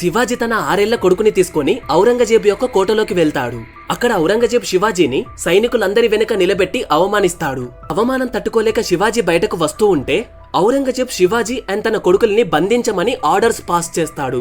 శివాజీ తన 6 ఏళ్ల కొడుకుని తీసుకుని ఔరంగజేబు యొక్క కోటలోకి వెళ్తాడు. అక్కడ ఔరంగజేబు శివాజీని సైనికులందరి వెనుక నిలబెట్టి అవమానిస్తాడు. అవమానం తట్టుకోలేక శివాజీ బయటకు వస్తూ ఉంటే ఔరంగజేబు శివాజీ అండ్ తన కొడుకుల్ని బంధించమని ఆర్డర్స్ పాస్ చేస్తాడు.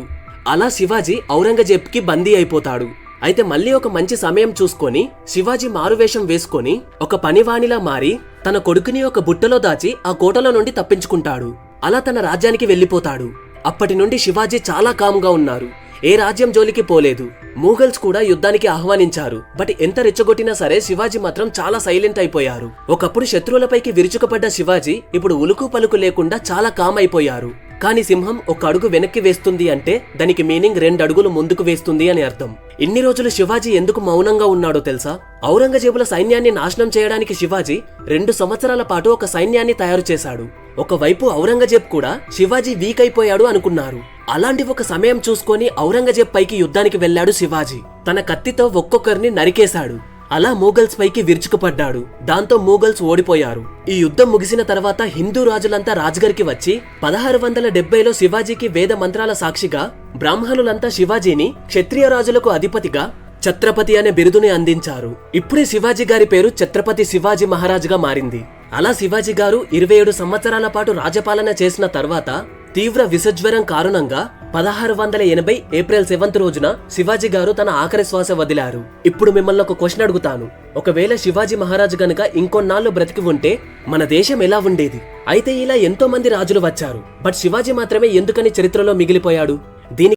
అలా శివాజీ ఔరంగజేబుకి బందీ అయిపోతాడు. అయితే మళ్ళీ ఒక మంచి సమయం చూసుకొని శివాజీ మారువేషం వేసుకొని ఒక పనివాణిలా మారి తన కొడుకుని ఒక బుట్టలో దాచి ఆ కోటలో నుండి తప్పించుకుంటాడు. అలా తన రాజ్యానికి వెళ్లిపోతాడు. అప్పటి నుండి శివాజీ చాలా కామ్గా ఉన్నారు. ఏ రాజ్యం జోలికి పోలేదు. మూగల్స్ కూడా యుద్ధానికి ఆహ్వానించారు. బట్ ఎంత రెచ్చగొట్టినా సరే శివాజీ మాత్రం చాలా సైలెంట్ అయిపోయారు. ఒకప్పుడు శత్రువులపైకి విరుచుకుపడ్డ శివాజీ ఇప్పుడు ఉలుకు పలుకు లేకుండా చాలా కామ్ అయిపోయారు. కానీ సింహం ఒక అడుగు వెనక్కి వేస్తుంది అంటే దానికి మీనింగ్ 2 అడుగులు ముందుకు వేస్తుంది అని అర్థం. ఇన్ని రోజులు శివాజీ ఎందుకు మౌనంగా ఉన్నాడో తెలుసా? ఔరంగజేబుల సైన్యాన్ని నాశనం చేయడానికి శివాజీ 2 సంవత్సరాల పాటు ఒక సైన్యాన్ని తయారు చేశాడు. ఒకవైపు ఔరంగజేబ్ కూడా శివాజీ వీక్ అయిపోయాడు అనుకున్నారు. అలాంటి ఒక సమయం చూసుకొని ఔరంగజేబ్ పైకి యుద్ధానికి వెళ్లాడు శివాజీ. తన కత్తితో ఒక్కొక్కరిని నరికేశాడు. అలా మూగల్స్ పైకి విరుచుకుపడ్డాడు. దాంతో మూగల్స్ ఓడిపోయారు. ఈ యుద్ధం ముగిసిన తర్వాత హిందూ రాజులంతా రాజ్గర్కి వచ్చి 1670లో శివాజీకి వేద మంత్రాల సాక్షిగా బ్రాహ్మణులంతా శివాజీని క్షత్రియ రాజులకు అధిపతిగా ఛత్రపతి అనే బిరుదుని అందించారు. ఇప్పుడే శివాజీ గారి పేరు ఛత్రపతి శివాజీ మహారాజ్గా మారింది. అలా శివాజీ గారు 27 సంవత్సరాల పాటు రాజపాలన చేసిన తర్వాత తీవ్ర విషజ్వరం కారణంగా 1680 ఏప్రిల్ 7th రోజున శివాజీ గారు తన ఆఖరి శ్వాస వదిలారు. ఇప్పుడు మిమ్మల్ని ఒక క్వశ్చన్ అడుగుతాను. ఒకవేళ శివాజీ మహారాజు గనుక ఇంకొన్నాళ్ళు బ్రతికి ఉంటే మన దేశం ఎలా ఉండేది? అయితే ఇలా ఎంతో మంది రాజులు వచ్చారు. బట్ శివాజీ మాత్రమే ఎందుకని చరిత్రలో మిగిలిపోయాడు? దీనికి